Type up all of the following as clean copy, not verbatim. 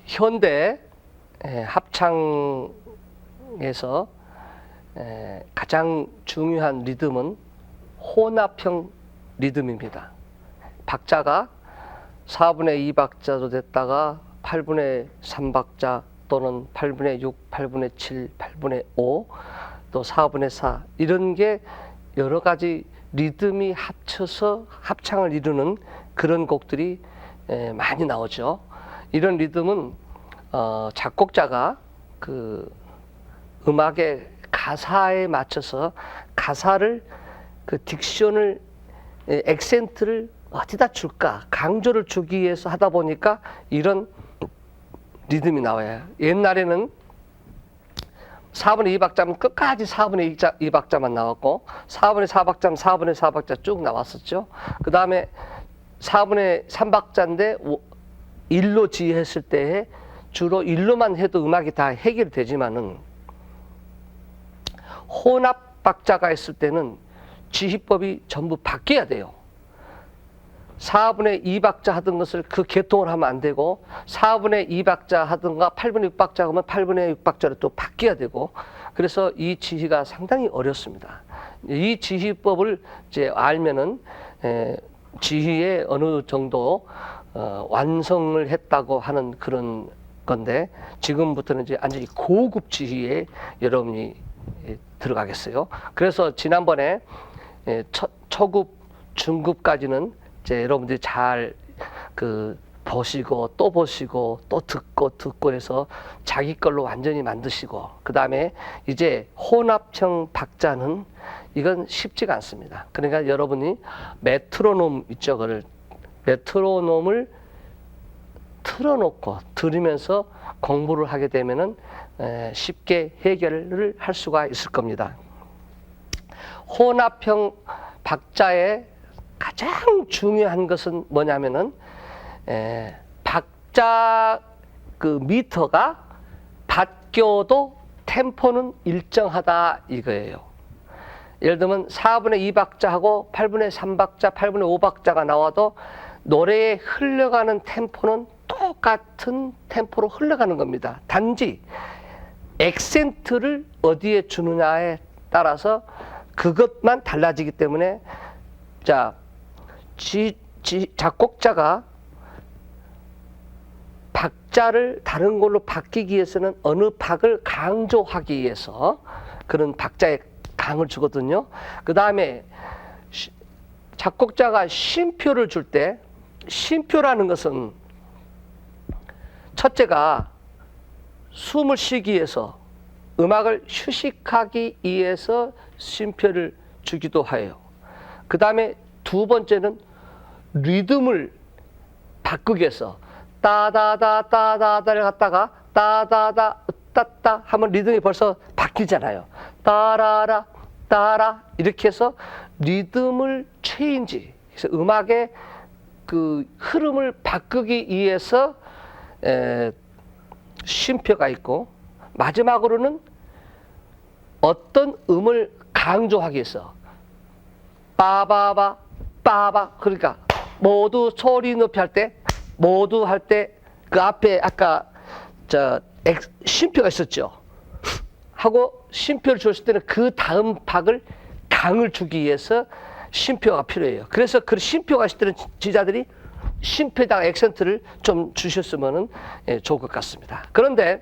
현대 합창에서 가장 중요한 리듬은 혼합형 리듬입니다. 박자가 4분의 2박자도 됐다가 8분의 3박자 또는 8분의 6, 8분의 7, 8분의 5, 또 4분의 4 이런 게 여러 가지 리듬이 합쳐서 합창을 이루는 그런 곡들이 많이 나오죠. 이런 리듬은 작곡자가 그 음악의 가사에 맞춰서 가사를 그 딕션을 액센트를 어디다 줄까 강조를 주기 위해서 하다 보니까 이런 리듬이 나와요. 옛날에는 4분의 2박자면 끝까지 4분의 2박자만 나왔고 4분의 4박자면 4분의 4박자 쭉 나왔었죠. 그 다음에 4분의 3박자인데 1로 지휘했을 때 주로 1로만 해도 음악이 다 해결되지만은 혼합 박자가 있을 때는 지휘법이 전부 바뀌어야 돼요. 4분의 2박자 하던 것을 그 개통을 하면 안 되고 4분의 2박자 하든가 8분의 6박자 하면 8분의 6박자로 또 바뀌어야 되고 그래서 이 지휘가 상당히 어렵습니다. 이 지휘법을 이제 알면은 지휘에 어느 정도 완성을 했다고 하는 그런 건데 지금부터는 이제 완전히 고급 지휘에 여러분이 들어가겠어요. 그래서 지난번에 초급, 중급까지는 이제 여러분들이 잘 보시고 또 보시고 또 듣고 해서 자기 걸로 완전히 만드시고 그 다음에 이제 혼합형 박자는 이건 쉽지가 않습니다. 그러니까 여러분이 메트로놈 있죠. 메트로놈을 틀어놓고 들으면서 공부를 하게 되면은 쉽게 해결을 할 수가 있을 겁니다. 혼합형 박자의 가장 중요한 것은 뭐냐면은 박자 그 미터가 바뀌어도 템포는 일정하다 이거예요. 예를 들면 4분의 2박자하고 8분의 3박자, 8분의 5박자가 나와도 노래에 흘러가는 템포는 똑같은 템포로 흘러가는 겁니다. 단지 액센트를 어디에 주느냐에 따라서 그것만 달라지기 때문에 자, 작곡자가 박자를 다른 걸로 바뀌기 위해서는 어느 박을 강조하기 위해서 그런 박자에 강을 주거든요. 그 다음에 작곡자가 쉼표를 줄 때 쉼표라는 것은 첫째가 숨을 쉬기 위해서 음악을 휴식하기 위해서 쉼표를 주기도 해요. 그 다음에 두 번째는 리듬을 바꾸기 위해서 따다다 따다다를 갖다가 따다다 따따 하면 리듬이 벌써 바뀌잖아요. 따라라 따라 이렇게 해서 리듬을 체인지 그래서 음악의 그 흐름을 바꾸기 위해서 쉼표가 있고 마지막으로는 어떤 음을 강조하기 위해서 빠바바 빠바 그러니까 모두 소리 높이 할 때 모두 할 때 그 앞에 아까 쉼표가 있었죠. 하고 쉼표를 줬을 때는 그 다음 박을 강을 주기 위해서 쉼표가 필요해요. 그래서 그 쉼표가 있을 때는 지자들이 쉼표에다가 액센트를 좀 주셨으면 좋을 것 같습니다. 그런데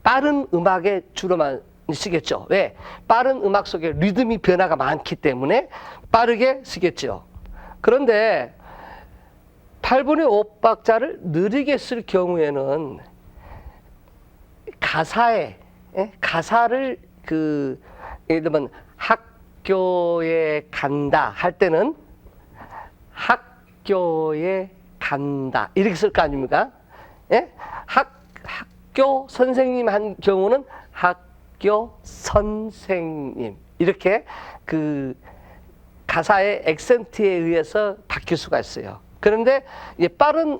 빠른 음악에 주로만 쓰겠죠. 왜? 빠른 음악 속에 리듬이 변화가 많기 때문에 빠르게 쓰겠죠. 그런데 8분의 5박자를 느리게 쓸 경우에는 가사를 예를 들면 학교에 간다 할 때는 학교에 간다 이렇게 쓸 거 아닙니까? 예? 학교 선생님 한 경우는 학교 선생님 이렇게 그 가사의 액센트에 의해서 바뀔 수가 있어요. 그런데 빠른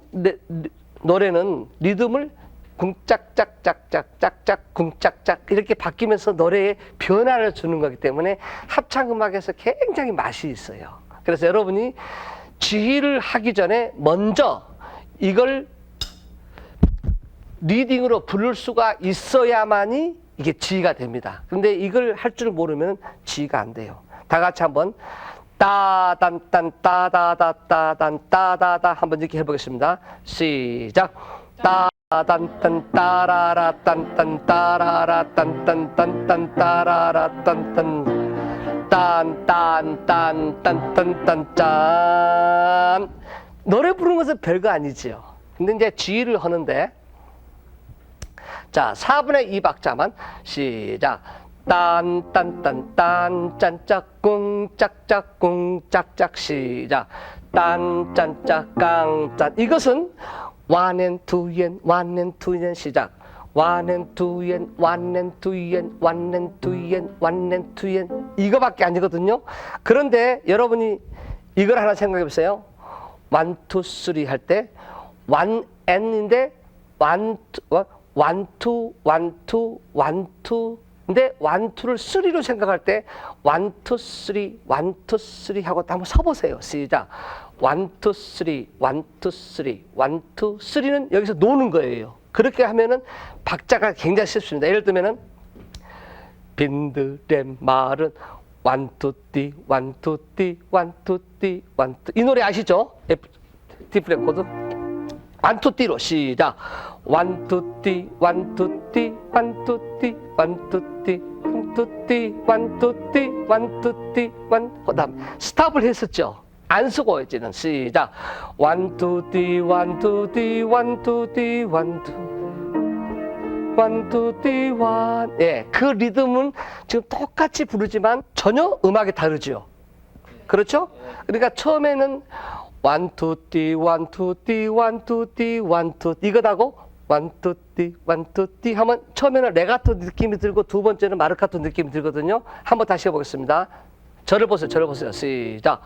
노래는 리듬을 궁짝짝짝짝짝짝 궁짝짝 이렇게 바뀌면서 노래에 변화를 주는 거기 때문에 합창음악에서 굉장히 맛이 있어요. 그래서 여러분이 지휘를 하기 전에 먼저 이걸 리딩으로 부를 수가 있어야만이 이게 지휘가 됩니다. 근데 이걸 할 줄 모르면 지휘가 안 돼요. 다 같이 한번 따단딴 따다다따단 따다다 한번 이렇게 해보겠습니다. 시작. 따단딴 따라라 딴딴 따라라 딴딴딴딴 따라라 딴딴 딴딴딴딴딴딴 짠. 노래 부르는 것은 별거 아니지요. 근데 이제 지휘를 하는데 자 4분의 2박자만 시작. 딴딴딴딴 짠짝꿍 짝짝꿍 짝짝 시작. 딴 짠짝 깡짠 이것은 one and two and one and two and 시작. one and two and one and two and one and two and one and two and 이거밖에 아니거든요. 그런데 여러분이 이걸 하나 생각해 보세요. one two three 할 때 one and인데 one two 근데 one two를 three로 생각할 때 one two three 하고 한번 서보세요. 시작. one two three one two three는 여기서 노는 거예요. 그렇게 하면은 박자가 굉장히 쉽습니다. 예를 들면은 빈들의 말은 one two D one two D one two D one two 이 노래 아시죠? D 플랫 코드 one two D로 시작. one two D one two D one two D one two D one two D one two D one two D one 그다음 스탑을 했었죠. 안 쓰고 이제는 시작. one two D one two D one two D one two one two D one 예, 그 리듬은 지금 똑같이 부르지만 전혀 음악이 다르죠. 그렇죠? 그러니까 처음에는 one two D one two D one two D one two 이거다고 one two D one two D 하면 처음에는 레가토 느낌이 들고 두 번째는 마르카토 느낌이 들거든요. 한번 다시 해보겠습니다. 저를 보세요. 시작.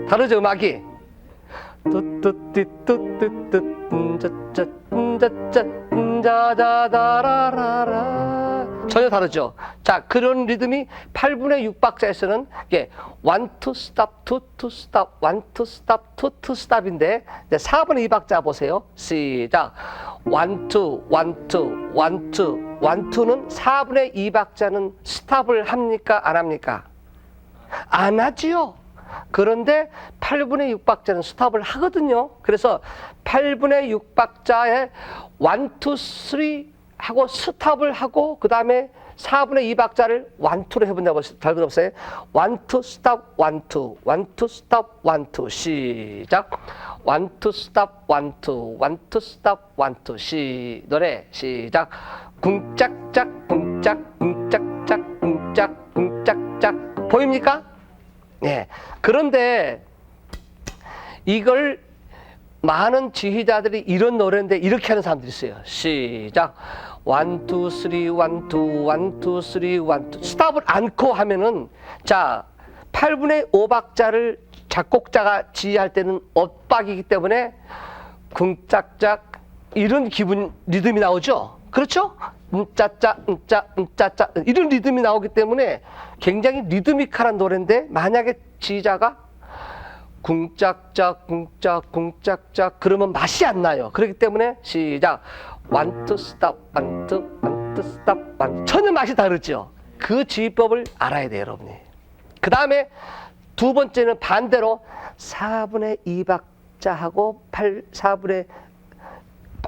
다르죠 음악이. 뚜뚜띠 뚜뚜뚜 짜짜짜짜짜 자자다라라라 전혀 다르죠. 자 그런 리듬이 8분의 6박자에서는 이게 one to stop, two to stop, one to stop, two to stop인데 이제 4분의 2박자 보세요. 시작. one two, one two, one two, one two는 4분의 2박자는 스탑을 합니까 안 합니까? 안 하지요. 그런데 8분의 6박자는 스탑을 하거든요. 그래서 8분의 6박자에 1, 2, 3 하고 스탑을 하고 그 다음에 4분의 2박자를 1, 2로 해본다고 잘 들어보세요. 1, 2, 스탑, 1, 2, 1, 2, 스탑, 1, 2 시작. 1, 2, 스탑, 1, 2, 1, 2, 스탑, 1, 2 노래 시작. 궁짝짝 궁짝 궁짝짝 궁짝 궁짝짝 보입니까? 예. 그런데 이걸 많은 지휘자들이 이런 노래인데 이렇게 하는 사람들이 있어요. 시작. 1, 2, 3, 1, 2, 1, 2, 3, 1, 2 스탑을 않고 하면은 자 8분의 5박자를 작곡자가 지휘할 때는 엇박이기 때문에 궁짝짝 이런 기분 리듬이 나오죠. 그렇죠? 짜짜 짜짜 이런 리듬이 나오기 때문에 굉장히 리드미컬한 노래인데 만약에 지휘자가 궁짝짝 궁짝 궁짝짝 그러면 맛이 안 나요. 그렇기 때문에 시작. 1, 2, 스탑 1, 2, 1, 2, 스탑 1 전혀 맛이 다르죠. 그 지휘법을 알아야 돼요 여러분이. 그 다음에 두 번째는 반대로 4분의 2박자하고 4분의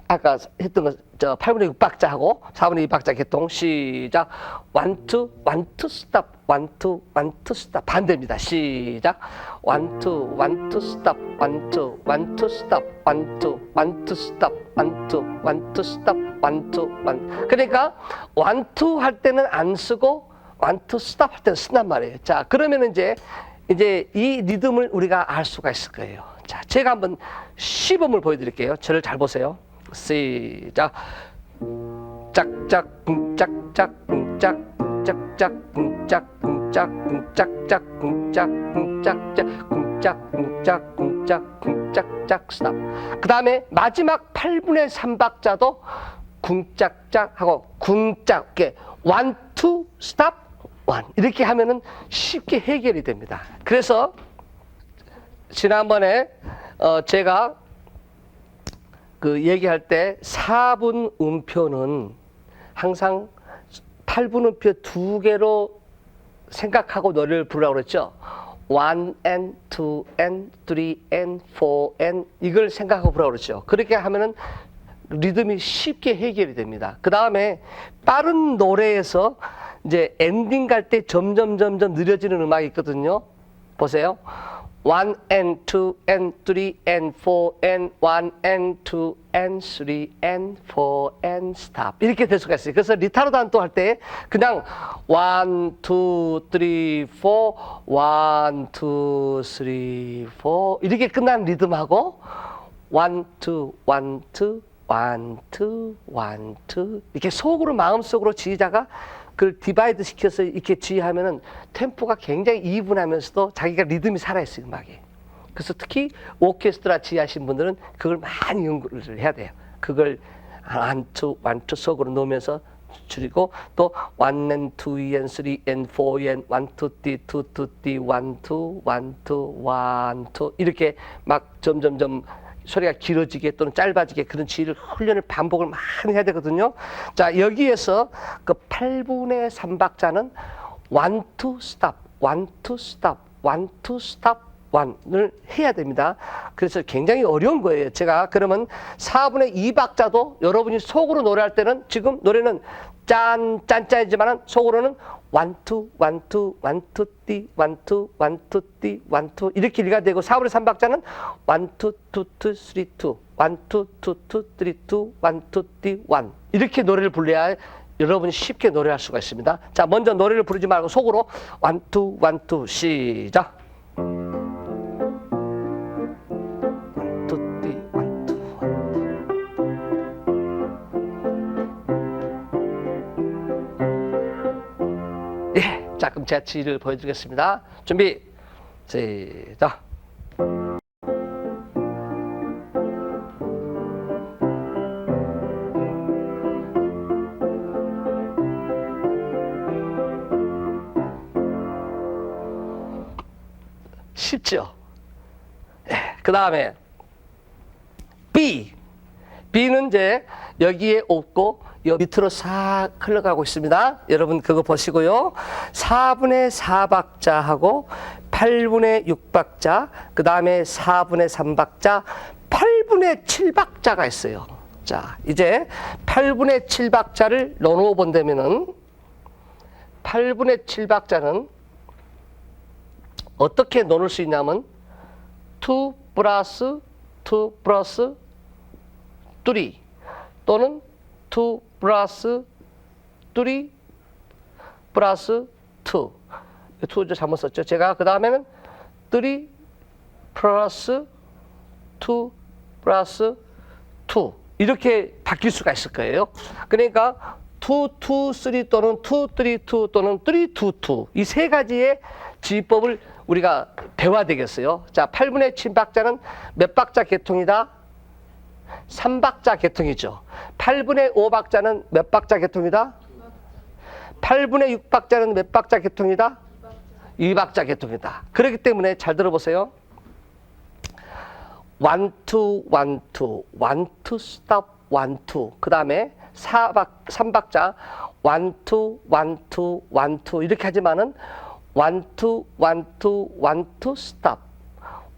아까 했던 거 8분의 6박자하고 4분의 2박자 개통 시작. 1, 2, 1, 2 스탑. 1, 2, 1, 2 스탑. 반대입니다. 시작. 1, 2, 1, 2 스탑. 1, 2, 1, 2 스탑. 1, 2, 1, 2 스탑. 1, 2, 1, 2 스탑. 1, 2, 1. 그러니까 1, 2 할 때는 안 쓰고 1, 2 스탑 할 때는 쓴단 말이에요. 자, 그러면 이제 이 리듬을 우리가 알 수가 있을 거예요. 자, 제가 한번 시범을 보여드릴게요. 저를 잘 보세요. 시작. 짝짝 짝짝 짝짝 짝짝 짝짝 짝짝 짝짝 스탑. 그 다음에 마지막 8분의 3박자도 쿵짝짝 하고 쿵짝 이렇게 1, 2 스탑 1 이렇게 하면은 쉽게 해결이 됩니다. 그래서 지난번에 제가 그 얘기할 때 4분 음표는 항상 8분 음표 두 개로 생각하고 노래를 부르라고 그랬죠. 1 and 2 and 3 and 4 and 이걸 생각하고 부르라고 그랬죠. 그렇게 하면은 리듬이 쉽게 해결이 됩니다. 그 다음에 빠른 노래에서 이제 엔딩 갈 때 점점 느려지는 음악이 있거든요. 보세요. 1 and 2 and 3 and 4 and 1 and 2 and 3 and 4 and stop 이렇게 될 수가 있어요. 그래서 리타르단토 할 때 그냥 1, 2, 3, 4 1, 2, 3, 4 이렇게 끝나는 리듬하고 1, 2, 1, 2 1, 2, 1, 2 이렇게 속으로 마음속으로 지휘자가 그걸 디바이드 시켜서 이렇게 지휘하면은 템포가 굉장히 이분하면서도 자기가 리듬이 살아있어요, 음악이. 그래서 특히 오케스트라 지휘하신 분들은 그걸 많이 연구를 해야 돼요. 그걸 1, 2, 1, 2 속으로 넣으면서 줄이고 또 1 and 2 and 3 and 4 and 1, 2, 3, 2, 2, 3, 1, 2, 1, 2, 1, 2 이렇게 막 점점점 소리가 길어지게 또는 짧아지게 그런 지휘를 훈련을 반복을 많이 해야 되거든요. 자, 여기에서 그 8분의 3박자는 1, 2 스탑, 1, 2 스탑, 1, 2 스탑 1을 해야 됩니다. 그래서 굉장히 어려운 거예요. 제가 그러면 4분의 2박자도 여러분이 속으로 노래할 때는 지금 노래는 짠이지만은 속으로는 1, 2, 1, 2, 1, 2, 띠, 1, 2, 1, 2, 띠, 1, 2 이렇게 리가 되고 4분의 3박자는 1, 2, 2, 2, 3, 2, 1, 2, 2, 2, 3, 2, 1, 2, 띠, 1 이렇게 노래를 불러야 여러분이 쉽게 노래할 수가 있습니다. 자, 먼저 노래를 부르지 말고 속으로 1, 2, 1, 2 시작. 예, 자, 그럼 제가 지휘를 보여드리겠습니다. 준비, 시작. 쉽죠? 예, 그 다음에 B는 이제 여기에 없고 여 밑으로 싹 흘러가고 있습니다. 여러분 그거 보시고요. 4분의 4박자하고 8분의 6박자, 그 다음에 4분의 3박자, 8분의 7박자가 있어요. 자, 이제 8분의 7박자를 넣어 본다면은 8분의 7박자는 어떻게 넣을 수 있냐면 2 플러스 2 플러스 3 또는 2 플러스 3 플러스 2 2죠 잘못 썼죠. 제가 그 다음에는 3 플러스 2 플러스 2 이렇게 바뀔 수가 있을 거예요. 그러니까 2, 2, 3 또는 2, 3, 2 또는 3, 2, 2 이 세 가지의 지휘법을 우리가 배워야 되겠어요. 자, 8분의 7박자는 몇 박자 계통이다? 3박자 계통이죠. 8분의 5박자는 몇 박자 계통이다? 8분의 6박자는 몇 박자 계통이다? 2박자 계통이다. 그렇기 때문에 잘 들어보세요. 1, 2, 1, 2, 1, 2, stop, 1, 2. 그 다음에 3박자 1, 2, 1, 2, 1, 2 이렇게 하지만은 one two one two one two stop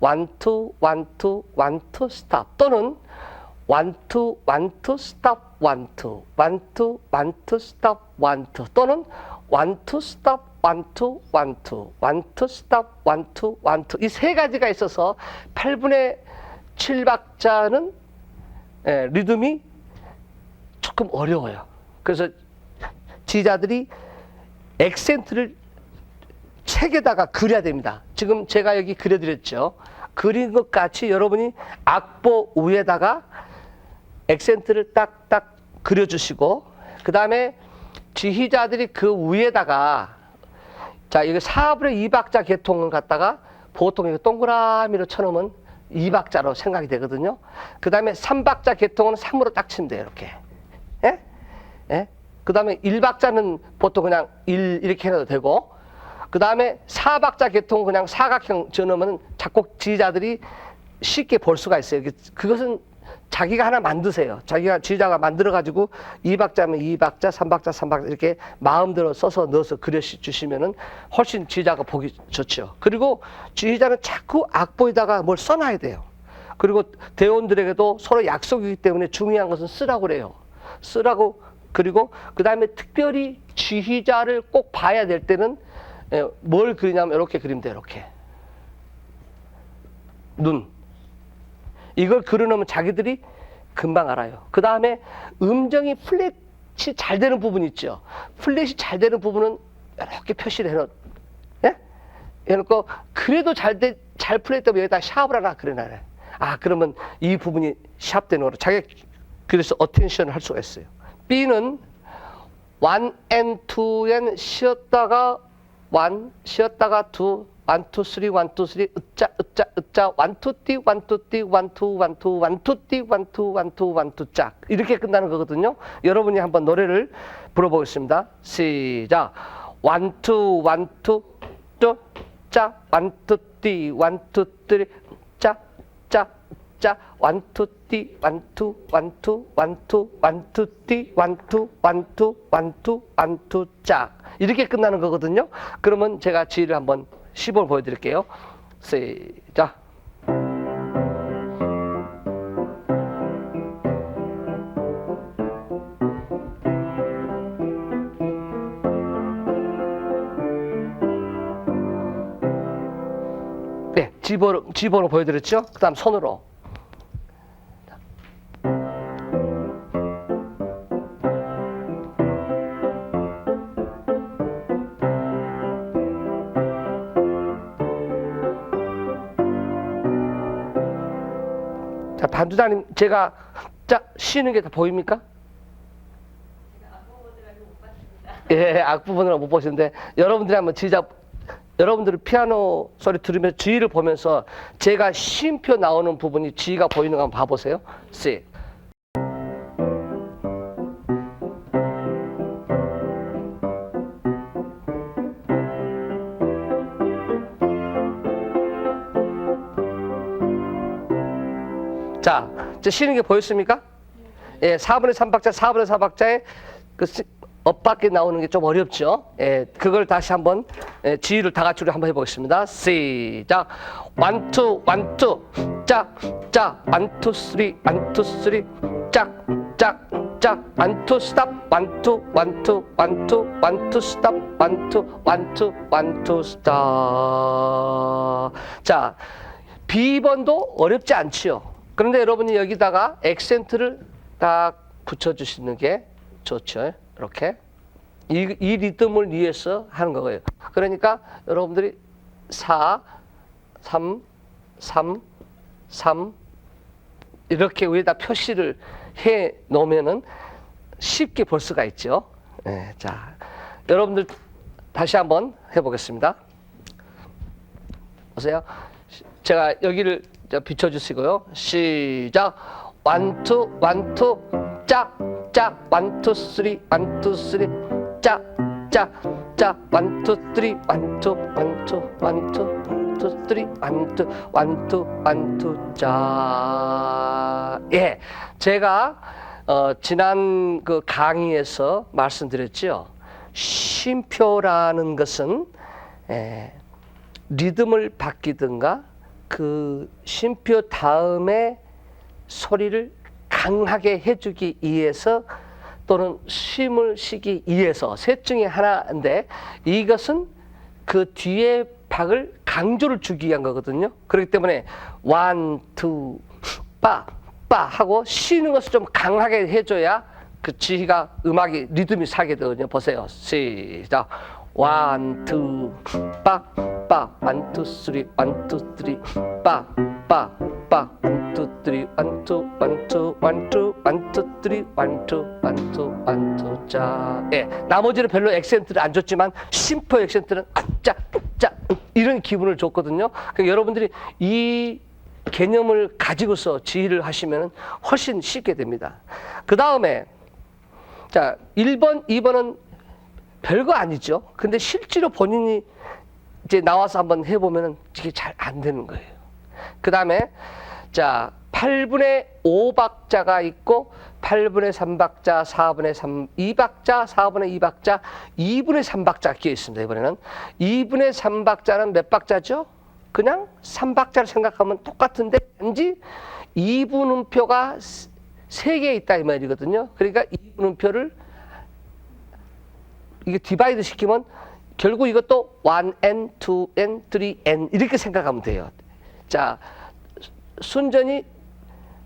one two one two one two stop 또는 one two one two stop one two one two one two stop one two 또는 one two stop one two one two one two stop one two one two 이 세 가지가 있어서 8분의 7박자는 리듬이 조금 어려워요. 그래서 지휘자들이 액센트를 책에다가 그려야 됩니다. 지금 제가 여기 그려드렸죠. 그린 것 같이 여러분이 악보 위에다가 액센트를 딱딱 그려주시고 그 다음에 지휘자들이 그 위에다가 자 이거 4분의 2박자 계통을 갖다가 보통 이거 동그라미로 쳐놓으면 2박자로 생각이 되거든요. 그 다음에 3박자 계통은 3으로 딱 치면 돼요. 이렇게. 예? 예? 그 다음에 1박자는 보통 그냥 1 이렇게 해도 되고 그 다음에 4박자 계통은 그냥 사각형 지어놓으면 작곡 지휘자들이 쉽게 볼 수가 있어요. 그것은 자기가 하나 만드세요. 자기가 지휘자가 만들어가지고 2박자면 2박자, 3박자, 3박자 이렇게 마음대로 써서 넣어서 그려주시면은 훨씬 지휘자가 보기 좋죠. 그리고 지휘자는 자꾸 악보에다가 뭘 써놔야 돼요. 그리고 대원들에게도 서로 약속이기 때문에 중요한 것은 쓰라고 그래요. 쓰라고. 그리고 그 다음에 특별히 지휘자를 꼭 봐야 될 때는 뭘 그리냐면 이렇게 그리면 돼요. 이렇게. 눈. 이걸 그려놓으면 자기들이 금방 알아요. 그 다음에 음정이 플랫이 잘 되는 부분 있죠. 플랫이 잘 되는 부분은 이렇게 표시를 해놓. 예? 해놓고 그래도 잘 플랫 되면 여기다 샵을 하나 그려놔요. 아 그러면 이 부분이 샵되는 거로 자기 그래서 어텐션을 할 수가 있어요. B는 1 and 2엔 쉬었다가 1 쉬었다가 2 1, 2, 3, 1, 2, 3, 으짜, 으짜, 으짜, 1, 2, 띠, 1, 2, 띠, 1, 2, 1, 2, 1, 2, 띠, 1, 2, 1, 2, 1, 2, 짝. 이렇게 끝나는 거거든요. 여러분이 한번 노래를 불러보겠습니다. 시작. 1, 2, 1, 2, 뚜, 짜, 1, 2, 띠, 1, 2, 3, 짜, 짜, 짜, 1, 2, 띠, 1, 2, 1, 2, 1, 2, 1, 2, 띠, 1, 2, 1, 2, 1, 2, 1, 2, 짝. 이렇게 끝나는 거거든요. 그러면 제가 지휘를 한번 시범을 보여드릴게요. 시작. 네, 지번호 보여드렸죠? 그 다음 손으로. 자, 반주자님, 제가 쉬는 게 다 보입니까? 예, 악부분을 못 보시는데, 여러분들이 한번 여러분들이 피아노 소리 들으면서 G를 보면서 제가 쉼표 나오는 부분이 G가 보이는 거 한번 봐보세요. C. 자, 쉬는 게 보였습니까? 예, 4분의 3박자, 4분의 4박자에 그 엇밖에 나오는 게 좀 어렵죠? 예, 그걸 다시 한번 지휘를 다 같이 우리 한번 해보겠습니다. 시작. 1, 2, 1, 2, 짝, 짝, 1, 2, 3, 1, 2, 3, 짝, 짝, 짝, 1, 2, 스탑, 1, 2, 1, 2, 1, 2, 1, 2, 스탑, 1, 2, 1, 2, 1, 2, 스탑. 자, B번도 어렵지 않지요? 그런데 여러분이 여기다가 액센트를 딱 붙여주시는 게 좋죠. 이렇게. 이 리듬을 위해서 하는 거예요. 그러니까 여러분들이 4, 3, 3, 3 이렇게 위에다 표시를 해 놓으면은 쉽게 볼 수가 있죠. 네, 자, 여러분들 다시 한번 해보겠습니다. 보세요. 제가 여기를 비춰주시고요. 시작. 1, 2, 1, 2, 짝, 짝, 1, 2, 3, 1, 2, 3, 짝, 짝, 짝, 1, 2, 3, 1, 2, 1, 2, 1, 2, 1, 2, 3, 1, 2, 1, 2, 1, 2, 짝. 예, 제가 지난 그 강의에서 말씀드렸죠. 쉼표라는 것은 리듬을 바뀌든가 그 쉼표 다음에 소리를 강하게 해주기 위해서 또는 쉼을 쉬기 위해서 셋 중에 하나인데 이것은 그 뒤에 박을 강조를 주기 위한 거거든요. 그렇기 때문에 원, 투, 빠, 빠 하고 쉬는 것을 좀 강하게 해줘야 그 지휘가 음악이 리듬이 살게 되거든요. 보세요. 시작. 원, 투, 빠, 빠, 원, 투, 쓰리, 원, 투, 쓰리, 빠, 빠, 빠, 원, 투, 쓰리, 원, 투, 원, 투, 원, 투, 원, 투, 쓰리, 원, 투, 원, 투, 원, 투, 자. 예, 나머지는 별로 액센트를 안 줬지만 심포 액센트는 짜, 짜 이런 기분을 줬거든요. 그러니까 여러분들이 이 개념을 가지고서 지휘를 하시면 훨씬 쉽게 됩니다. 그 다음에 자 1번, 2번은 별거 아니죠. 근데 실제로 본인이 이제 나와서 한번 해보면 이게 잘 안 되는 거예요. 그 다음에 자 8분의 5박자가 있고 8분의 3박자, 4분의 3, 2박자, 4분의 2박자, 2분의 3박자 끼어 있습니다. 이번에는 2분의 3박자는 몇 박자죠? 그냥 3박자를 생각하면 똑같은데 단지 2분음표가 3개 있다 이 말이거든요. 그러니까 2분음표를 이게 디바이드 시키면 결국 이것도 1N, 2N, 3N 이렇게 생각하면 돼요. 자, 순전히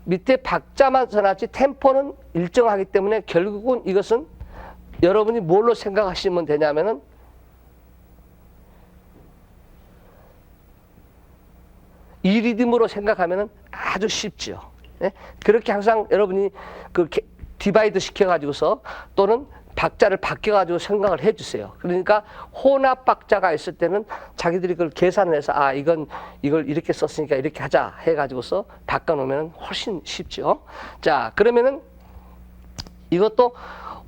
밑에 박자만 써놨지 템포는 일정하기 때문에 결국은 이것은 여러분이 뭘로 생각하시면 되냐면은 이 리듬으로 생각하면은 아주 쉽죠. 네? 그렇게 항상 여러분이 그 디바이드 시켜가지고서 또는 박자를 바뀌어가지고 생각을 해주세요. 그러니까 혼합 박자가 있을 때는 자기들이 그걸 계산을 해서 아 이걸 이렇게 썼으니까 이렇게 하자 해가지고서 바꿔놓으면 훨씬 쉽죠. 자 그러면은 이것도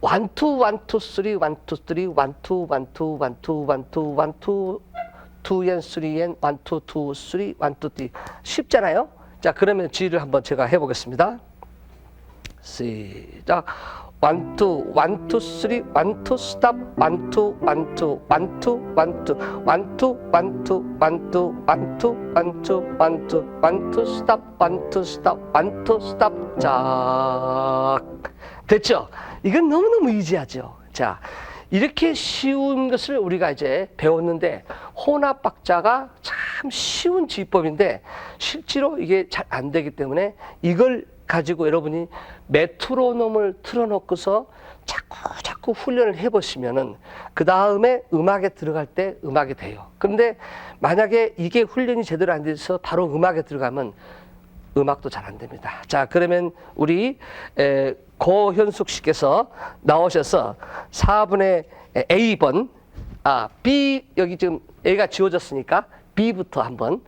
1, 2, 1, 2, 3, 1, 2, 3, 1, 2, 1, 2, 1, 2, 1, 2, 1, 2, 1, 2, 2N, 3N, 1, 2, 2, 3, 1, 2, 3 쉽잖아요. 자 그러면 지휘를 한번 제가 해보겠습니다. 시작. 1, 2, 1, 2, 3, 1, 2, stop, 1, 2, 1, 2, 1, 2, 1, 2, 1, 2, 1, 2, 1, 2, 1, 2, 1, 2, 1, 2, 1, 2, stop, 1, 2, stop, 1, 2, stop. 자, 됐죠? 이건 너무너무 이지하죠. 자, 이렇게 쉬운 것을 우리가 이제 배웠는데 혼합 박자가 참 쉬운 지휘법인데 실제로 이게 잘 안 되기 때문에 이걸 가지고 여러분이 메트로놈을 틀어놓고서 자꾸 훈련을 해보시면은 그 다음에 음악에 들어갈 때 음악이 돼요. 그런데 만약에 이게 훈련이 제대로 안 돼서 바로 음악에 들어가면 음악도 잘 안 됩니다. 자, 그러면 우리 고현숙 씨께서 나오셔서 4분의 A번, B, 여기 지금 A가 지워졌으니까 B부터 한번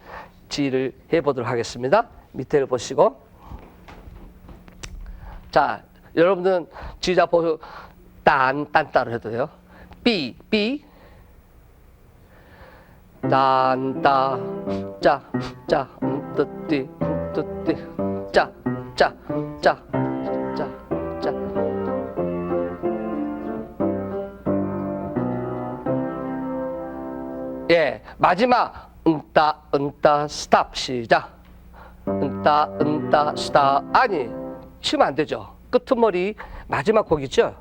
지휘를 해보도록 하겠습니다. 밑에를 보시고. 자, 여러분들은 지휘자 보고 딴 따로 해도 돼요. B, B, 딴, 따, 짜, 짜, 뜨띠, 뜨띠, 짜, 짜, 짜, 짜, 짜. 예, 마지막 은따, 스탑, 시작. 은따, 스탑. 아니, 치면 안 되죠. 끄트머리 마지막 곡이죠.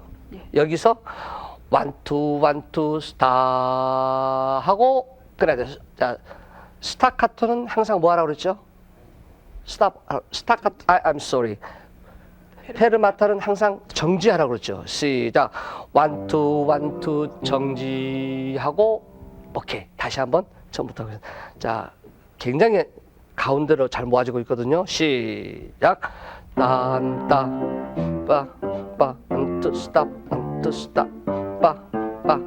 여기서 1, 2, 1, 2, 스타 하고 그래야 돼. 자, 스타카토는 항상 뭐 하라고 그랬죠? 스타카토, I'm sorry. 페르마타는 항상 정지하라고 그랬죠. 시작. 1, 2, 1, 2 정지하고 오케이. 다시 한번 처음부터. 자, 굉장히 가운데로 잘 모아지고 있거든요. 시작. 딴따 빠 빠 안투 스탑 안투 스탑 빠 빠.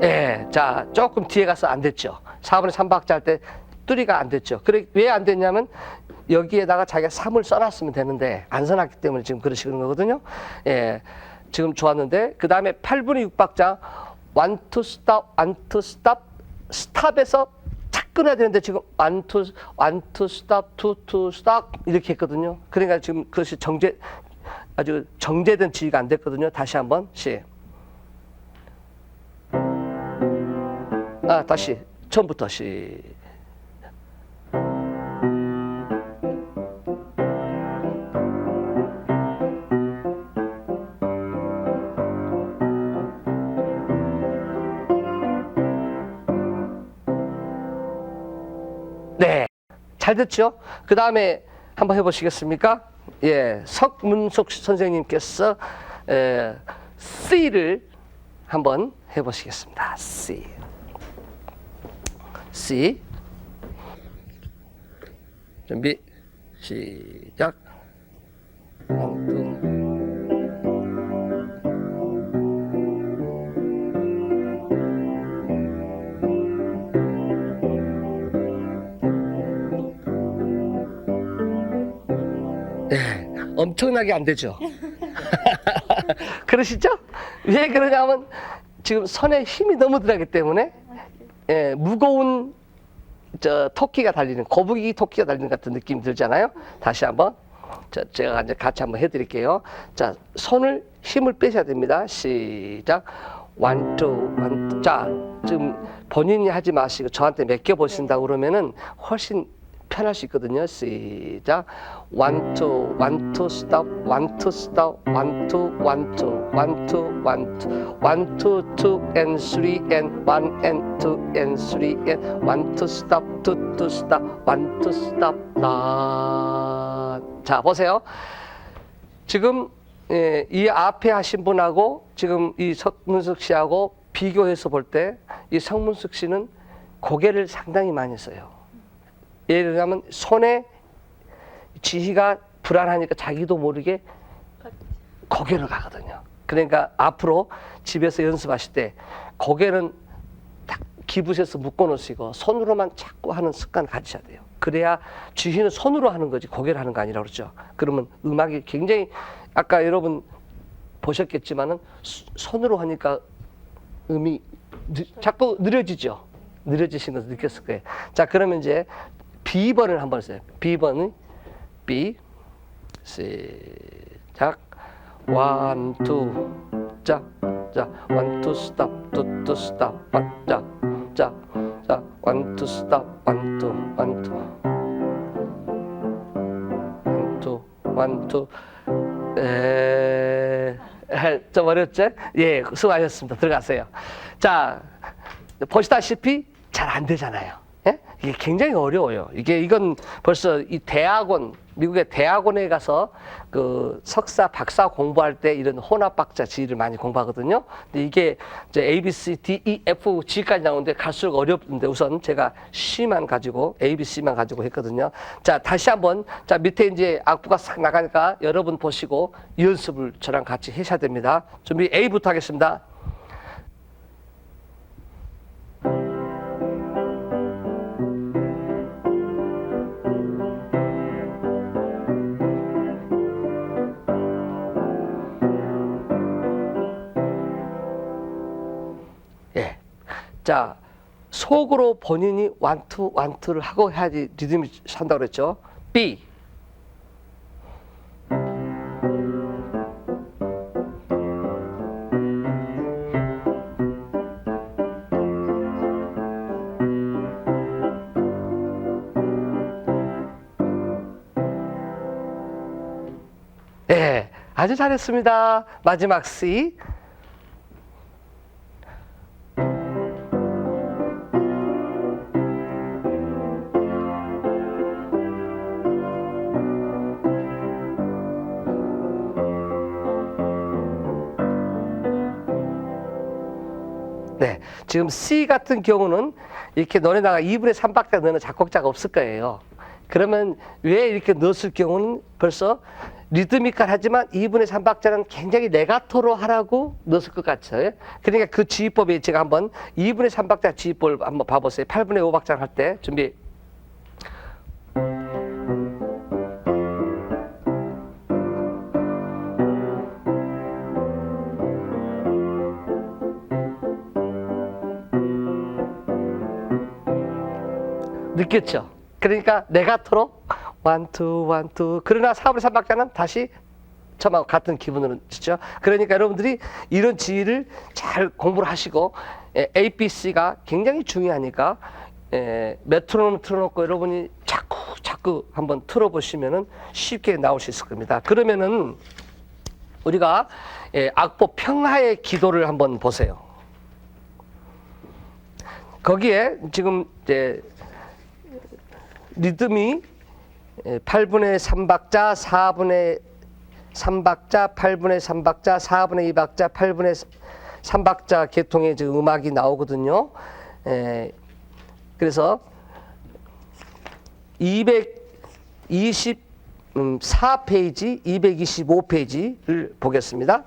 예, 자 조금 뒤에 가서 안 됐죠. 4분의 3박자 할 때 뚜리가 안 됐죠. 그래 왜 안 됐냐면 여기에다가 자기가 3을 써놨으면 되는데 안 써놨기 때문에 지금 그러시는 거거든요. 예, 지금 좋았는데 그 다음에 8분의 6박자 1, 2 스탑, 1, 2 스탑 스탑에서 착 끊어야 되는데 지금 1, 2 스탑, 2 스탑 이렇게 했거든요. 그러니까 지금 그것이 아주 정제된 지휘가 안 됐거든요. 다시 한번 C. 다시 처음부터 C. 네, 잘 됐죠? 그 다음에 한번 해보시겠습니까? 예, 석문숙 선생님께서 C를 한번 해보시겠습니다. C. C. 준비, 시작. 네, 엄청나게 안 되죠. 그러시죠? 왜 그러냐면 지금 손에 힘이 너무 들어가기 때문에 무거운 토끼가 달리는 거북이 토끼가 달리는 같은 느낌이 들잖아요. 다시 한번 제가 이제 같이 한번 해드릴게요. 자, 손을 힘을 빼셔야 됩니다. 시작. 원, 투, 원, 투. 자, 지금 본인이 하지 마시고 저한테 맡겨 보신다 그러면은 훨씬 편할 수 있거든요. 시작. 원, 투, 원, 투, 스톱, 원, 투, 스톱, 원, 투, 원, 투, 원, 투, 원, 투, 원, 투, 투, and three, and one, and two, and three, and one, two, stop, two, two, stop, one, two, stop, 다. 자, 보세요. 지금 이 앞에 하신 분하고 지금 이 석문숙 씨하고 비교해서 볼 때 이 석문숙 씨는 고개를 상당히 많이 써요. 예를 들면 손에 지휘가 불안하니까 자기도 모르게 고개를 가거든요. 그러니까 앞으로 집에서 연습하실 때 고개는 딱 기부셔서 묶어 놓으시고 손으로만 자꾸 하는 습관 가지셔야 돼요. 그래야 지휘는 손으로 하는 거지 고개를 하는 거 아니라 그러죠. 그러면 음악이 굉장히 아까 여러분 보셨겠지만은 손으로 하니까 음이 자꾸 느려지죠. 느려지시는 거 느꼈을 거예요. 자, 그러면 이제 B번을 한번 써요. B번은 B, 시작. 원, 투, 자, 원, 투, 스탑, 투, 투, 스탑, 자, 원, 투, 스탑, 원, 투, 원, 투, 원, 투, 원, 투. 좀 어렵죠? 예, 수고하셨습니다. 들어가세요. 자, 보시다시피 잘 안 되잖아요. 예? 이게 굉장히 어려워요. 이건 벌써 이 대학원, 미국의 대학원에 가서 그 석사, 박사 공부할 때 이런 혼합박자 지휘를 많이 공부하거든요. 근데 이게 이제 A, B, C, D, E, F, G까지 나오는데 갈수록 어렵는데 우선 제가 C만 가지고, A, B, C만 가지고 했거든요. 자, 다시 한번, 자, 밑에 이제 악보가 싹 나가니까 여러분 보시고 연습을 저랑 같이 하셔야 됩니다. 준비 A부터 하겠습니다. 자, 속으로 본인이 원투, 원투를 하고 해야지 리듬이 산다고 그랬죠. B. 네, 아주 잘했습니다. 마지막 C. 네, 지금 C 같은 경우는 이렇게 노래다가 2분의 3박자 넣는 작곡자가 없을 거예요. 그러면 왜 이렇게 넣었을 경우는 벌써 리드미컬하지만 2분의 3박자는 굉장히 레가토로 하라고 넣었을 것 같아요. 그러니까 그 지휘법이 제가 한번 2분의 3박자 지휘법을 한번 봐보세요. 8분의 5박자 할 때 준비. 느꼈죠? 그러니까 레가토로 원투 원투. 그러나 4분의 3박자는 다시 처음하고 같은 기분으로 치죠. 그러니까 여러분들이 이런 지휘를 잘 공부를 하시고 ABC가 굉장히 중요하니까 메트로놈 틀어놓고 여러분이 자꾸 한번 틀어보시면은 쉽게 나올 수 있을 겁니다. 그러면은 우리가 악보 평하의 기도를 한번 보세요. 거기에 지금 이제 리듬이 8분의 3박자, 4분의 3박자, 8분의 3박자, 4분의 2박자, 8분의 3박자 계통의 지금 음악이 나오거든요. 그래서 224페이지, 225페이지를 보겠습니다.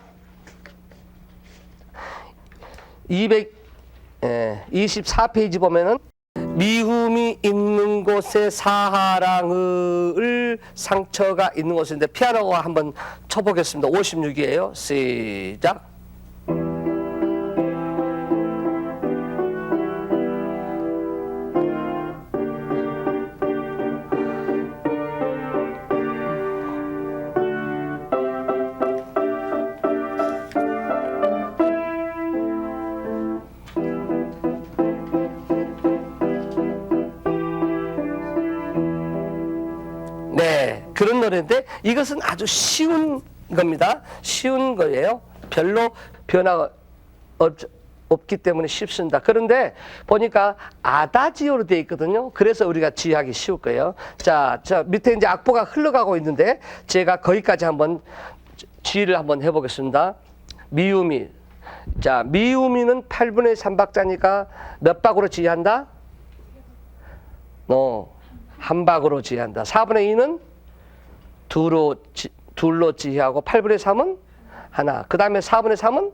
224페이지 보면은 미움이 있는 곳에 사랑을 상처가 있는 곳인데 피아노가 한번 쳐보겠습니다. 56이에요. 시작. 네, 그런 노래인데 이것은 아주 쉬운 겁니다. 쉬운 거예요. 별로 변화가 없기 때문에 쉽습니다. 그런데 보니까 아다지오로 되어 있거든요. 그래서 우리가 지휘하기 쉬울 거예요. 자, 밑에 이제 악보가 흘러가고 있는데 제가 거기까지 한번 지휘를 한번 해보겠습니다. 미우미. 자, 미우미는 8분의 3박자니까 몇 박으로 지휘한다? 한 박으로 지휘한다. 4분의 2는 둘로 지휘하고 8분의 3은 하나. 그 다음에 4분의 3은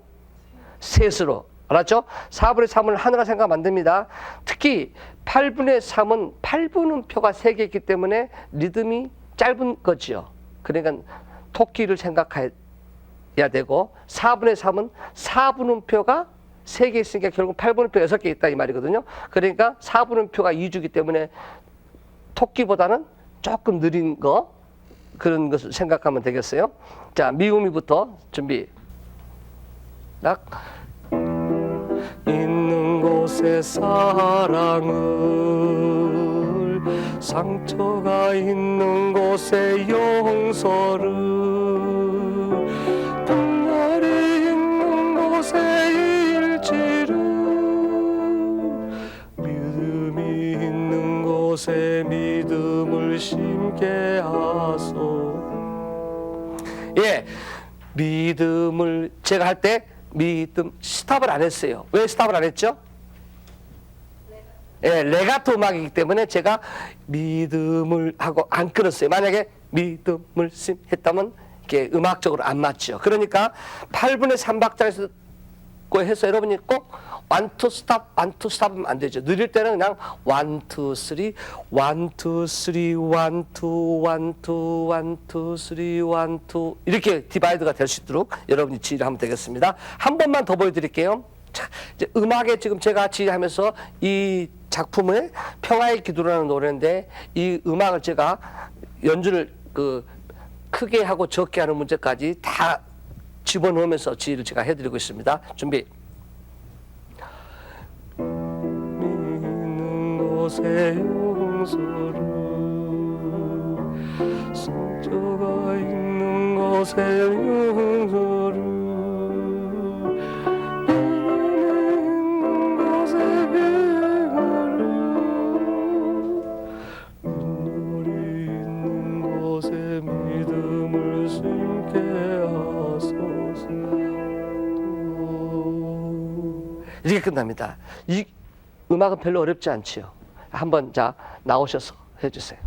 셋으로. 알았죠? 4분의 3을 하나로 생각하면 안 됩니다. 특히 8분의 3은 8분음표가 3개 있기 때문에 리듬이 짧은 거지요. 그러니까 토끼를 생각해야 되고 4분의 3은 4분음표가 3개 있으니까 결국 8분음표 6개 있다 이 말이거든요. 그러니까 4분음표가 2주기 때문에 토끼보다는 조금 느린 거 그런 것을 생각하면 되겠어요. 자, 미우미부터 준비. 딱 있는 곳에 사랑을 상처가 있는 곳에 용서를 분열이 있는 곳에 일치를 믿음이 있는 곳에 믿음을 심게 하소. 예, 믿음을 제가 할 때 믿음 스탑을 안 했어요. 왜 스탑을 안 했죠? 예, 레가토 음악이기 때문에 제가 믿음을 하고 안 끊었어요. 만약에 믿음을 심 했다면 이게 음악적으로 안 맞죠. 그러니까 8분의 3박자에서 해서 여러분이 꼭 1, 2, 스탑, 1, 2, 스탑하면 안 되죠. 느릴 때는 그냥 1, 2, 3, 1, 2, 3, 1, 2, 1, 2, 1, 2, 3, 1, 2 이렇게 디바이드가 될 수 있도록 여러분이 지휘를 하면 되겠습니다. 한 번만 더 보여드릴게요. 자, 이제 음악에 지금 제가 지휘하면서 이 작품을 평화의 기도라는 노래인데 이 음악을 제가 연주를 크게 하고 적게 하는 문제까지 다 집어넣으면서 지휘를 제가 해드리고 있습니다. 준비. 믿는 곳에 용서를 상처가 있는 곳에 용서를 있는 곳에 평화를 눈물이 있는 곳에 믿음을 심게 하소서. 이렇게 끝납니다. 이 음악은 별로 어렵지 않지요. 한번 자 나오셔서 해주세요.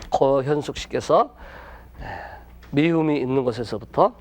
고현숙 씨께서 미움이 있는 곳에서부터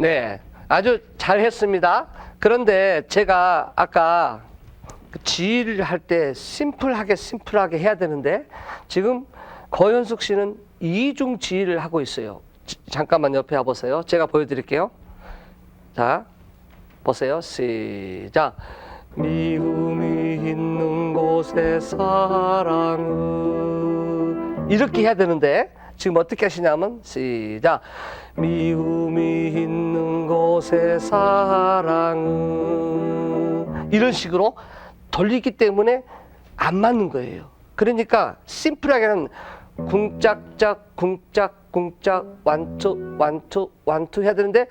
네, 아주 잘했습니다. 그런데 제가 아까 그 지휘를 할 때 심플하게 해야 되는데 지금 거현숙 씨는 이중 지휘를 하고 있어요. 잠깐만 옆에 와보세요. 제가 보여드릴게요. 자, 보세요. 시작. 미움이 있는 곳에 사랑은 이렇게 해야 되는데 지금 어떻게 하시냐면 시작. 미움이 있는 곳에 사랑은 이런 식으로 돌리기 때문에 안 맞는 거예요. 그러니까 심플하게는 궁짝짝 궁짝 궁짝 완투 완투 완투 해야 되는데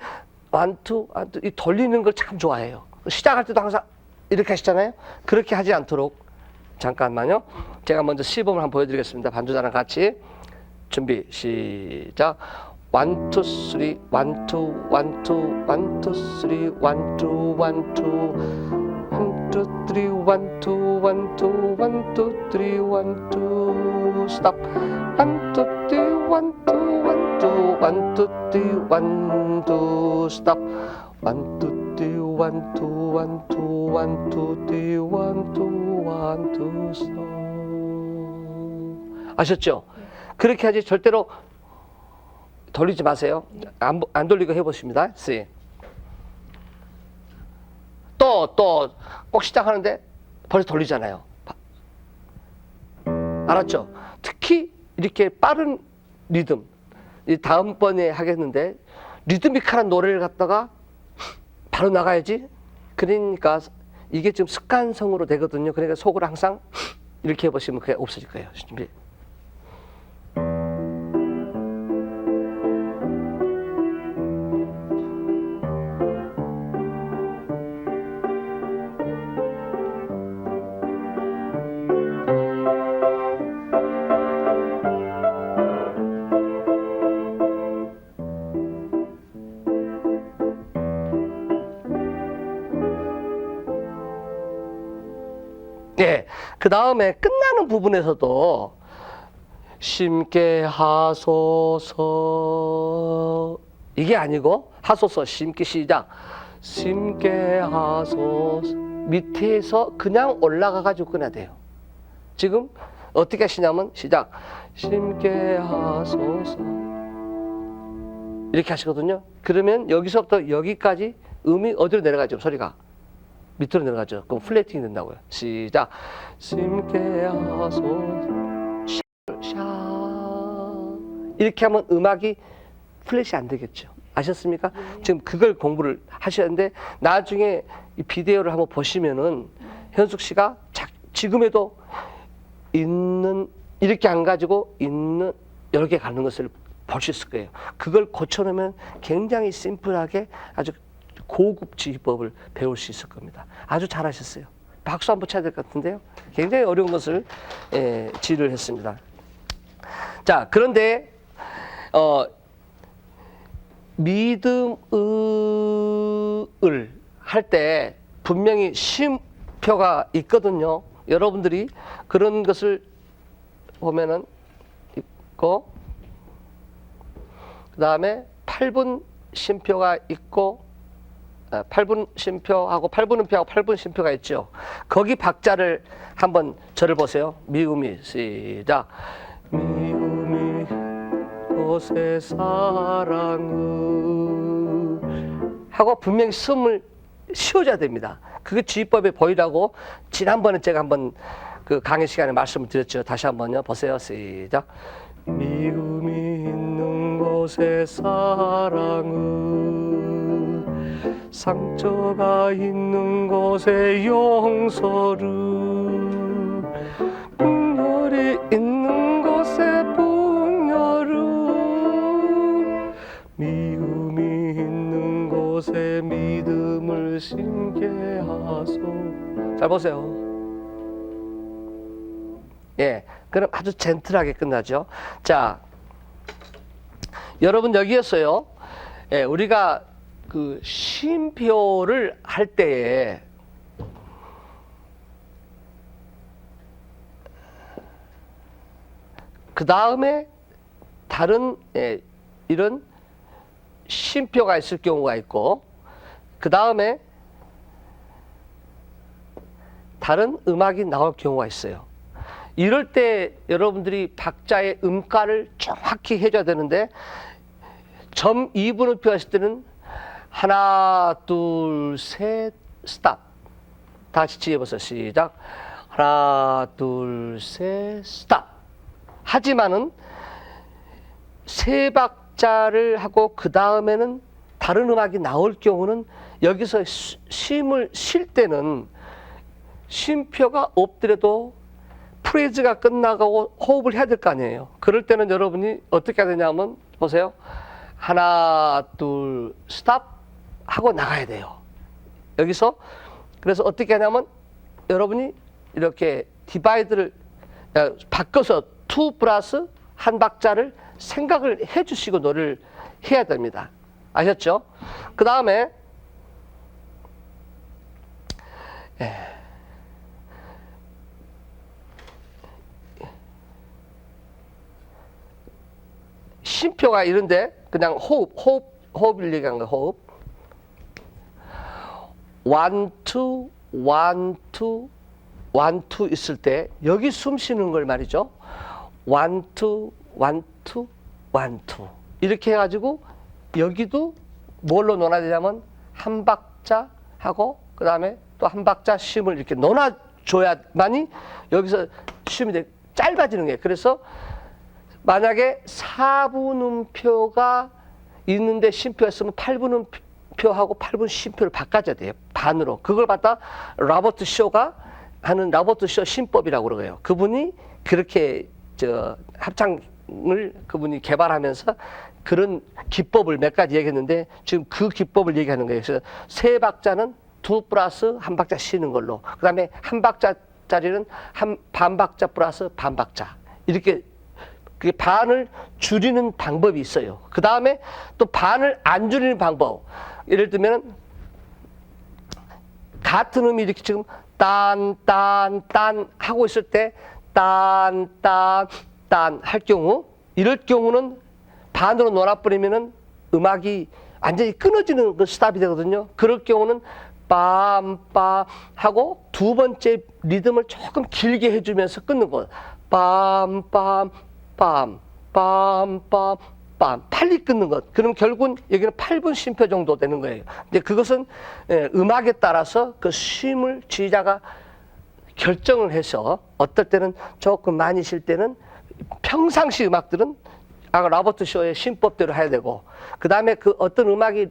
완투 완투 이 돌리는 걸 참 좋아해요. 시작할 때도 항상 이렇게 하시잖아요. 그렇게 하지 않도록 잠깐만요. 제가 먼저 시범을 한번 보여드리겠습니다. 반주자랑 같이 준비 시작. 원투 쓰리 원투 원투 원투 쓰리 원투 원투 원투 쓰리 원투 원투 원투 쓰리 원투 스톱 원투 쓰리 원투 원투 원투 쓰리 원투 스톱 원투 쓰리 원투 원투 원투 쓰리 원투 원투 스톱 아셨죠? 그렇게 하지 절대로 돌리지 마세요. 안 돌리고 해보십니다. 또 꼭 시작하는데 벌써 돌리잖아요. 알았죠? 특히 이렇게 빠른 리듬 다음번에 하겠는데 리드미컬한 노래를 갖다가 바로 나가야지. 그러니까 이게 좀 습관성으로 되거든요. 그러니까 속으로 항상 이렇게 해보시면 그게 없어질 거예요. 준비. 예, 그 다음에 끝나는 부분에서도 심게 하소서 이게 아니고 하소서 심기 시작 심게 하소서 밑에서 그냥 올라가 가지고 끊어야 돼요. 지금 어떻게 하시냐면 시작 심게 하소서 이렇게 하시거든요. 그러면 여기서부터 여기까지 음이 어디로 내려가죠? 소리가 밑으로 내려가죠. 그럼 플레이팅이 된다고요. 시작. 심게 하소서 샤 이렇게 하면 음악이 플랫이 안 되겠죠. 아셨습니까? 지금 그걸 공부를 하셨는데 나중에 이 비디오를 한번 보시면은 현숙 씨가 지금에도 있는 이렇게 안 가지고 있는 여러 개 가는 것을 볼 수 있을 거예요. 그걸 고쳐놓으면 굉장히 심플하게 아주 고급 지휘법을 배울 수 있을 겁니다. 아주 잘하셨어요. 박수 한번 쳐야 될 것 같은데요. 굉장히 어려운 것을 지휘를 했습니다. 자, 그런데 믿음을 할 때 분명히 쉼표가 있거든요. 여러분들이 그런 것을 보면은 있고 그 다음에 8분 쉼표가 있고 8분 쉼표하고 8분 음표하고 8분 쉼표가 있죠. 거기 박자를 한번 저를 보세요. 미음이 시작. 미음이 곳에 사랑을 하고 분명히 숨을 쉬어줘야 됩니다. 그게 지휘법의 보이라고 지난번에 제가 한번 그 강의 시간에 말씀을 드렸죠. 다시 한번요. 보세요. 시작. 미움이 있는 곳에 사랑을 상처가 있는 곳에 용서를 분열이 있는 곳에 분열을 미움이 있는 곳에 믿음을 심게 하소. 잘 보세요. 예, 그럼 아주 젠틀하게 끝나죠. 자, 여러분 여기였어요. 예, 우리가 그 쉼표를 할 때에 그 다음에 다른 이런 쉼표가 있을 경우가 있고, 그 다음에 다른 음악이 나올 경우가 있어요. 이럴 때 여러분들이 박자의 음가를 정확히 해줘야 되는데, 점 2분음표 했을 때는 하나, 둘, 셋, 스탑. 다 같이 지어보세요. 시작. 하나, 둘, 셋, 스탑. 하지만은 세 박자를 하고 그 다음에는 다른 음악이 나올 경우는 여기서 쉼을 쉴 때는 쉼표가 없더라도 프레이즈가 끝나가고 호흡을 해야 될 거 아니에요. 그럴 때는 여러분이 어떻게 해야 되냐면 보세요. 하나, 둘, 스탑 하고 나가야 돼요. 여기서 그래서 어떻게 하냐면 여러분이 이렇게 디바이드를 바꿔서 2 플러스 한 박자를 생각을 해 주시고 노래를 해야 됩니다. 아셨죠? 그 다음에 쉼표가 이런데 그냥 호흡을 얘기한 거예요. 호흡. 1, 2, 1, 2, 1, 2 있을 때 여기 숨 쉬는 걸 말이죠. 1, 2, 1, 2, 1, 2 이렇게 해가지고 여기도 뭘로 놓아야 되냐면 한 박자 하고 그 다음에 또 한 박자 쉼을 이렇게 놓아줘야만이 여기서 쉼이 짧아지는 거예요. 그래서 만약에 4분음표가 있는데 쉼표였으면 8분음표하고 8분 쉼표를 바꿔줘야 돼요. 반으로. 그걸 갖다 로버트 쇼가 하는 로버트 쇼 쉼법이라고 그러고요. 그분이 그렇게 합창을 그분이 개발하면서 그런 기법을 몇 가지 얘기했는데 지금 그 기법을 얘기하는 거예요. 그래서 세 박자는 2 플러스 한 박자 쉬는 걸로. 그 다음에 한 박자짜리는 반 박자 플러스 반 박자. 이렇게 그 반을 줄이는 방법이 있어요. 그 다음에 또 반을 안 줄이는 방법. 예를 들면 같은 음이 이렇게 지금 딴 하고 있을 때 딴 할 경우, 이럴 경우는 반으로 놀아버리면은 음악이 완전히 끊어지는 그 스탑이 되거든요. 그럴 경우는 빰 하고 두 번째 리듬을 조금 길게 해주면서 끊는 거. 빰 빨리 끊는 것. 그럼 결국은 여기는 8분 쉼표 정도 되는 거예요. 근데 그것은 음악에 따라서 그 쉼을 지휘자가 결정을 해서 어떨 때는 조금 많이 쉴 때는 평상시 음악들은 아까 로버트 쇼의 쉼법대로 해야 되고 그 다음에 그 어떤 음악이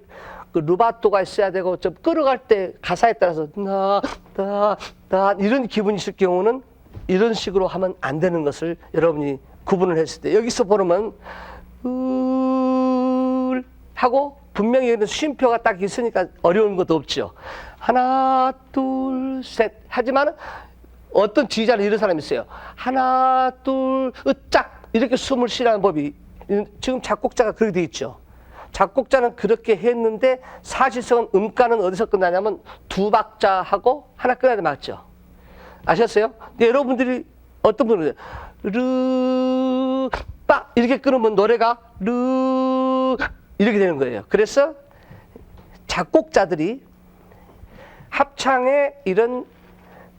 그 루바토가 있어야 되고 좀 끌어갈 때 가사에 따라서 이런 기분이 있을 경우는 이런 식으로 하면 안 되는 것을 여러분이 구분을 했을 때 여기서 보면 하고 분명히 여기는 쉼표가 딱 있으니까 어려운 것도 없죠. 하나 둘 셋 하지만 어떤 지휘자는 이런 사람이 있어요. 하나 둘 으짝 이렇게 숨을 쉬라는 법이 지금 작곡자가 그렇게 돼 있죠. 작곡자는 그렇게 했는데 사실상은 음가는 어디서 끝나냐면 2 박자하고 하나 끝나야 돼 맞죠? 아셨어요? 근데 여러분들이 어떤 분은 르빠 이렇게 끊으면 노래가 르 이렇게 되는 거예요. 그래서 작곡자들이 합창의 이런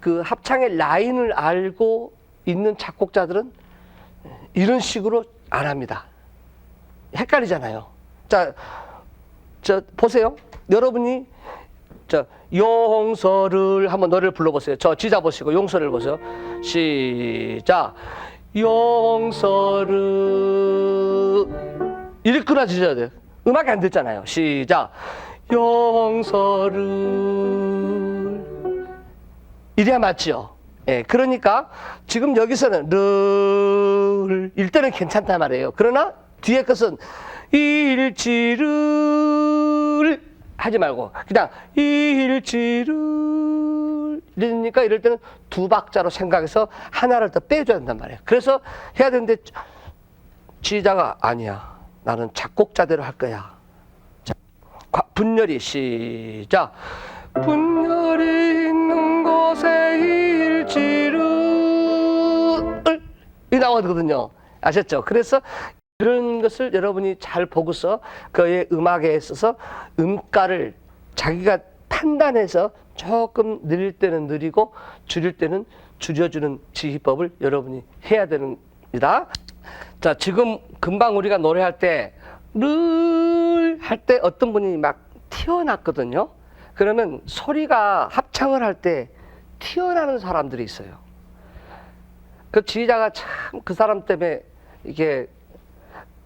그 합창의 라인을 알고 있는 작곡자들은 이런 식으로 안 합니다. 헷갈리잖아요. 자, 보세요. 여러분이 용서를 한번 노래를 불러보세요. 저 지자 보시고 용서를 보세요. 시작. 용서를 이렇게 끊어지셔야 돼요. 음악이 안 됐잖아요. 시작. 용서를 이래야 맞죠. 예, 그러니까 지금 여기서는 를 일단은 괜찮단 말이에요. 그러나 뒤에 것은 일지를 하지 말고 그냥 일지를 이러니까 이럴 때는 2 박자로 생각해서 하나를 더 빼줘야 된단 말이에요. 그래서 해야 되는데 지휘자가 아니야. 나는 작곡자대로 할 거야. 자, 분열이 시작. 분열이 있는 곳에 일지를 이 나오거든요. 아셨죠? 그래서 그런 것을 여러분이 잘 보고서 그의 음악에 있어서 음가를 자기가 판단해서 조금 늘릴 때는 늘리고 줄일 때는 줄여주는 지휘법을 여러분이 해야 됩니다. 자, 지금 금방 우리가 노래할 때 를 할 때 어떤 분이 막 튀어났거든요. 그러면 소리가 합창을 할 때 튀어나오는 사람들이 있어요. 그 지휘자가 참 그 사람 때문에 이게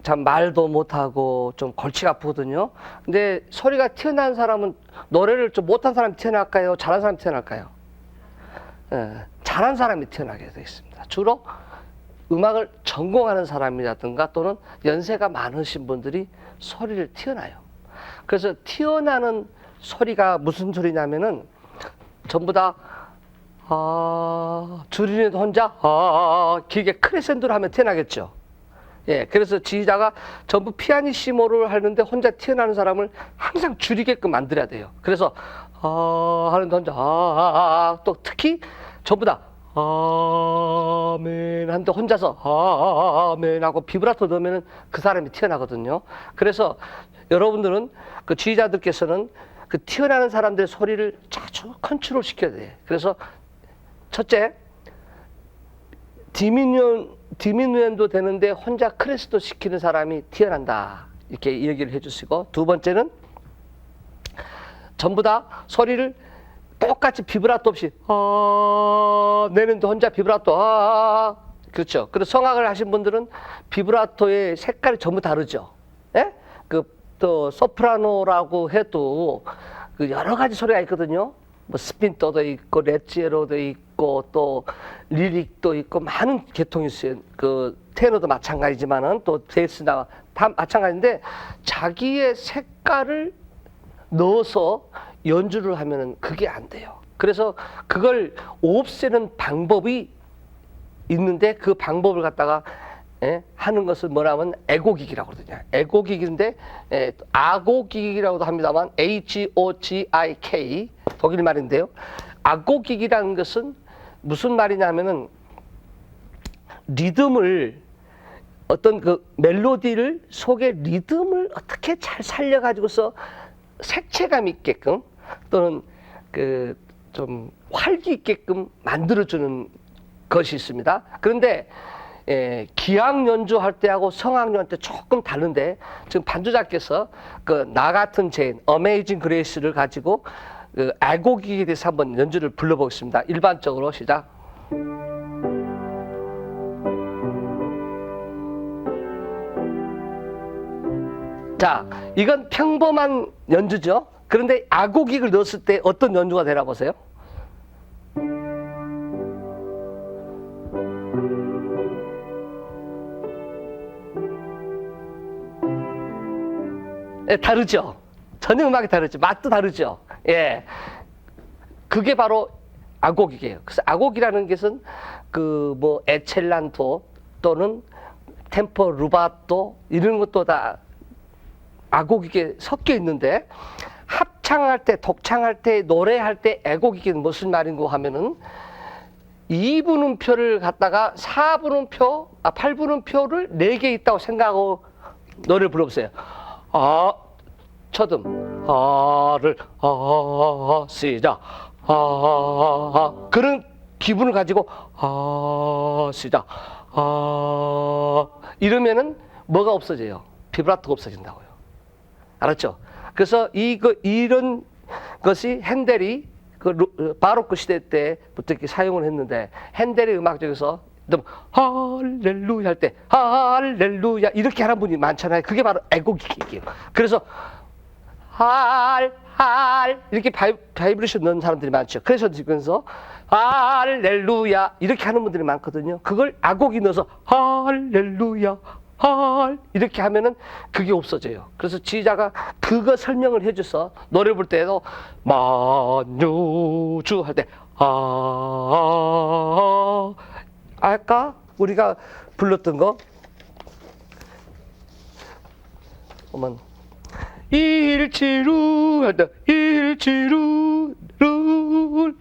참 말도 못하고 좀 골치가 아프거든요. 근데 소리가 튀어나온 사람은 노래를 좀 못한 사람이 튀어나올까요? 잘한 사람이 튀어나올까요? 잘한 사람이 튀어나게 되어 있습니다. 주로 음악을 전공하는 사람이라든가 또는 연세가 많으신 분들이 소리를 튀어나요. 그래서 튀어나오는 소리가 무슨 소리냐면은 전부 다 줄이는 혼자 길게 크레센도로 하면 튀어나겠죠. 예, 그래서 지휘자가 전부 피아니시모를 하는데 혼자 튀어나오는 사람을 항상 줄이게끔 만들어야 돼요. 그래서 하는데 혼자 또 특히 전부 다 아멘 하는데 혼자서 아멘 하고 비브라토 넣으면 그 사람이 튀어나거든요. 그래서 여러분들은 그 지휘자들께서는 그 튀어나오는 사람들의 소리를 자주 컨트롤 시켜야 돼. 그래서 첫째, 디미누엔도 되는데 혼자 크레스도 시키는 사람이 튀어난다. 이렇게 얘기를 해주시고, 두 번째는 전부 다 소리를 똑같이 비브라토 없이 내는데 혼자 비브라토 그렇죠. 그리고 성악을 하신 분들은 비브라토의 색깔이 전부 다르죠. 예? 또 소프라노라고 해도 그 여러 가지 소리가 있거든요. 뭐 스핀토도 있고 레찌에로도 있고 또 리릭도 있고 많은 계통이 있어요. 그 테너도 마찬가지지만은 또 베이스나 다 마찬가지인데 자기의 색깔을 넣어서 연주를 하면은 그게 안 돼요. 그래서 그걸 없애는 방법이 있는데 그 방법을 갖다가 하는 것을 뭐라면 애고기기라고 그러거든요. 애고기기인데 아고기기라고도 합니다만 HOGIK 독일 말인데요. 아고기기라는 것은 무슨 말이냐면은 리듬을 어떤 그 멜로디를 속에 리듬을 어떻게 잘 살려가지고서 색채감 있게끔 또는 그 좀 활기 있게끔 만들어주는 것이 있습니다. 그런데 기악 연주할 때하고 성악 연주할 때 조금 다른데 지금 반주자께서 그 나 같은 제인, 어메이징 그레이스를 가지고 그 애고기에 대해서 한번 연주를 불러보겠습니다. 일반적으로 시작. 자, 이건 평범한 연주죠. 그런데 아고기를 넣었을 때 어떤 연주가 되나 보세요. 예, 다르죠. 전혀 음악이 다르죠. 맛도 다르죠. 예, 그게 바로 아고기예요. 그래서 아고기라는 것은 그 뭐 에첼란토 또는 템포 루바토 이런 것도 다 아고기에 섞여 있는데 합창할 때, 독창할 때, 노래할 때 애고기는 무슨 말인고 하면은 2분음표를 갖다가 4분음표, 8분음표를 4개 있다고 생각하고 노래를 불러보세요. 첫음, 를, 시작, 그런 기분을 가지고, 시작, 이러면은 뭐가 없어져요? 비브라토가 없어진다고요. 알았죠? 그래서 이런 것이 핸델이 그 바로크 시대 때부터 이렇게 사용을 했는데 핸델의 음악 중에서 할렐루야 할 때 할렐루야 이렇게 하는 분이 많잖아요. 그게 바로 애고기예요. 그래서 이렇게 바이브레이션 넣는 사람들이 많죠. 그래서 지금서 할렐루야 이렇게 하는 분들이 많거든요. 그걸 아고기 넣어서 할렐루야 이렇게 하면은 그게 없어져요. 그래서 지휘자가 그거 설명을 해줘서 노래 부를 때도 만유주 할 때 아까 우리가 불렀던 거 어머 일치루 할 때 일치루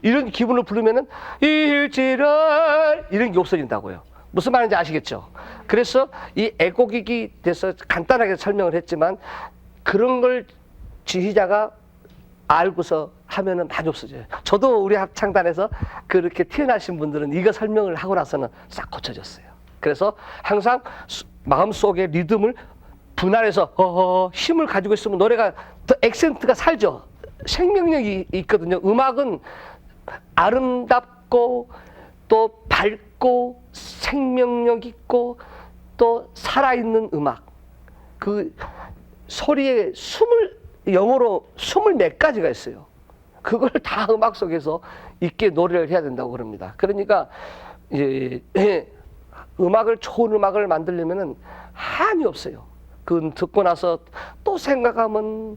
이런 기분을 부르면은 일치를 이런 게 없어진다고요. 무슨 말인지 아시겠죠? 그래서 이 애곡이기 대해서 간단하게 설명을 했지만 그런 걸 지휘자가 알고서 하면은 많이 없어져요. 저도 우리 합창단에서 그렇게 태어나신 분들은 이거 설명을 하고 나서는 싹 고쳐졌어요. 그래서 항상 마음속에 리듬을 분할해서 힘을 가지고 있으면 노래가 더 액센트가 살죠. 생명력이 있거든요. 음악은 아름답고 또 밝고 생명력 있고 또 살아있는 음악. 그 소리에 영어로 20몇 가지가 있어요. 그걸 다 음악 속에서 있게 노래를 해야 된다고 그럽니다. 그러니까 음악을 좋은 음악을 만들려면은 한이 없어요. 그건 듣고 나서 또 생각하면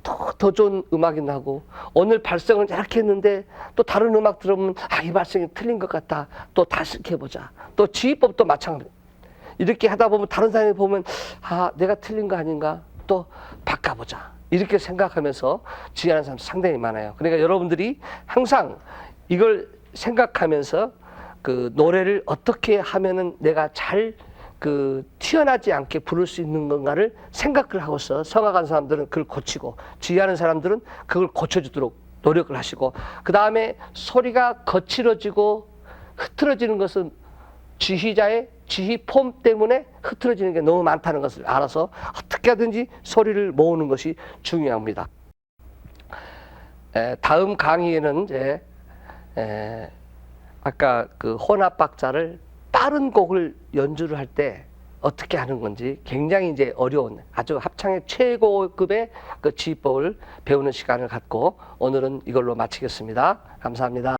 더 좋은 음악이 나고 오늘 발성을 이렇게 했는데 또 다른 음악 들으면 이 발성이 틀린 것 같다. 또 다시 이렇게 해보자. 또 지휘법도 마찬가지. 이렇게 하다 보면 다른 사람이 보면 내가 틀린 거 아닌가? 또 바꿔보자. 이렇게 생각하면서 지휘하는 사람 상당히 많아요. 그러니까 여러분들이 항상 이걸 생각하면서 그 노래를 어떻게 하면은 내가 잘 튀어나지 않게 부를 수 있는 건가를 생각을 하고서 성악하는 사람들은 그걸 고치고 지휘하는 사람들은 그걸 고쳐주도록 노력을 하시고 그 다음에 소리가 거칠어지고 흐트러지는 것은 지휘자의 지휘 폼 때문에 흐트러지는 게 너무 많다는 것을 알아서 어떻게 하든지 소리를 모으는 것이 중요합니다. 다음 강의에는 이제 아까 그 혼합 박자를 빠른 곡을 연주를 할 때 어떻게 하는 건지 굉장히 이제 어려운 아주 합창의 최고급의 그 지휘법을 배우는 시간을 갖고 오늘은 이걸로 마치겠습니다. 감사합니다.